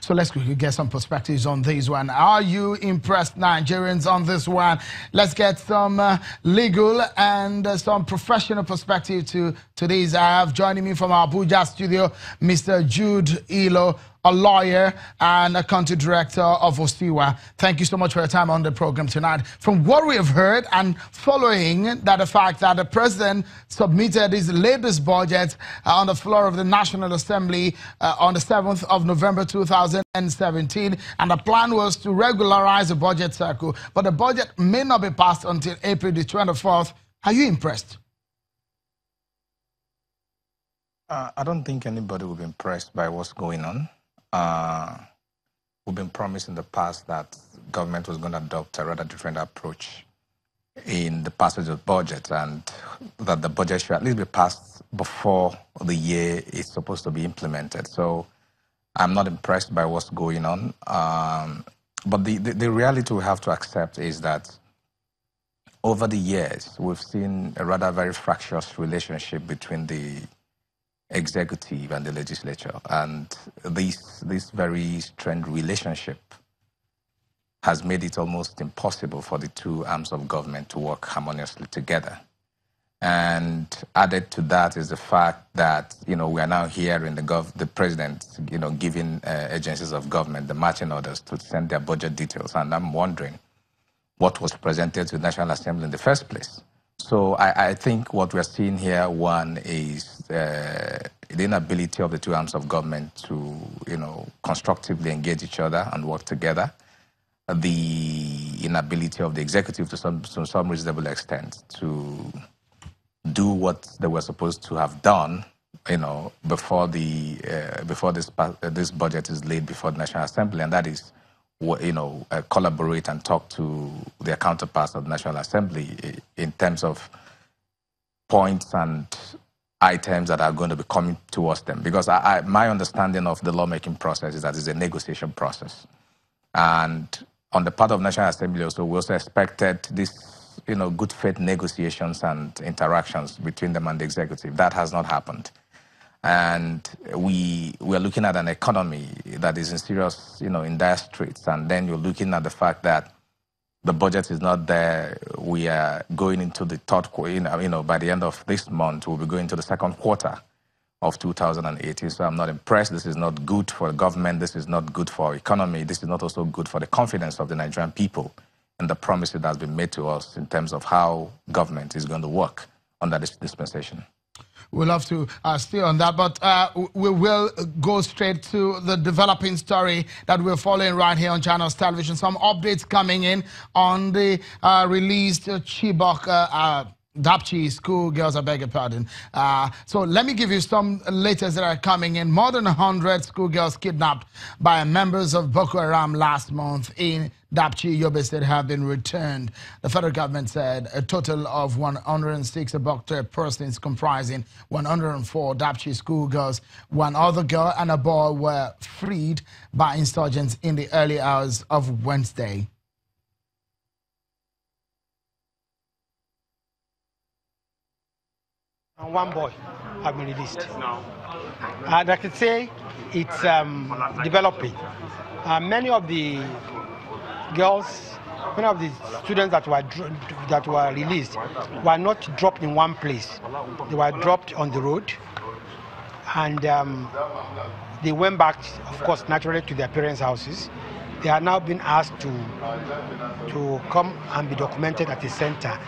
So let's quickly get some perspectives on this one. Are you impressed, Nigerians, on this one? Let's get some legal and some professional perspective to this. I have joining me from our Abuja studio, Mr. Jude Ilo, a lawyer and a country director of OSIWA. Thank you so much for your time on the program tonight. From what we have heard and following that the fact that the president submitted his latest budget on the floor of the National Assembly on the 7th of November 2017, and the plan was to regularize the budget cycle, but the budget may not be passed until April the 24th. Are you impressed? I don't think anybody will be impressed by what's going on. We've been promised in the past that government was going to adopt a rather different approach in the passage of budget, and that the budget should at least be passed before the year is supposed to be implemented. So I'm not impressed by what's going on. But the reality we have to accept is that over the years, we've seen a rather very fractious relationship between the executive and the legislature, and this very strained relationship has made it almost impossible for the two arms of government to work harmoniously together. And added to that is the fact that we are now hearing the president giving agencies of government the marching orders to send their budget details, and I'm wondering what was presented to the National Assembly in the first place. So I think what we're seeing here, one, is the inability of the two arms of government to, constructively engage each other and work together. The inability of the executive to some reasonable extent to do what they were supposed to have done, before this budget is laid before the National Assembly, and that is, collaborate and talk to their counterparts of the National Assembly in terms of points and items that are going to be coming towards them. Because my understanding of the lawmaking process is that it's a negotiation process. And on the part of National Assembly also, we also expected this, good faith negotiations and interactions between them and the executive. That has not happened. And we are looking at an economy that is in serious, in dire straits. And then you're looking at the fact that the budget is not there. We are going into the third quarter, by the end of this month, we'll be going to the second quarter of 2018. So I'm not impressed. This is not good for the government. This is not good for our economy. This is not also good for the confidence of the Nigerian people and the promises that has been made to us in terms of how government is going to work under this dispensation. We'll have to stay on that, but we will go straight to the developing story that we're following right here on Channels Television. Some updates coming in on the released Chibok Dapchi schoolgirls, I beg your pardon. So let me give you some latest that are coming in. More than 100 schoolgirls kidnapped by members of Boko Haram last month in Dapchi, Yobe State, have been returned. The federal government said a total of 106 abducted persons comprising 104 Dapchi schoolgirls. One other girl and a boy were freed by insurgents in the early hours of Wednesday. And one boy have been released. And I can say it's developing. Many of the girls, many of the students that were released were not dropped in one place. They were dropped on the road, and they went back, of course, naturally to their parents' houses. They are now being asked to come and be documented at a center.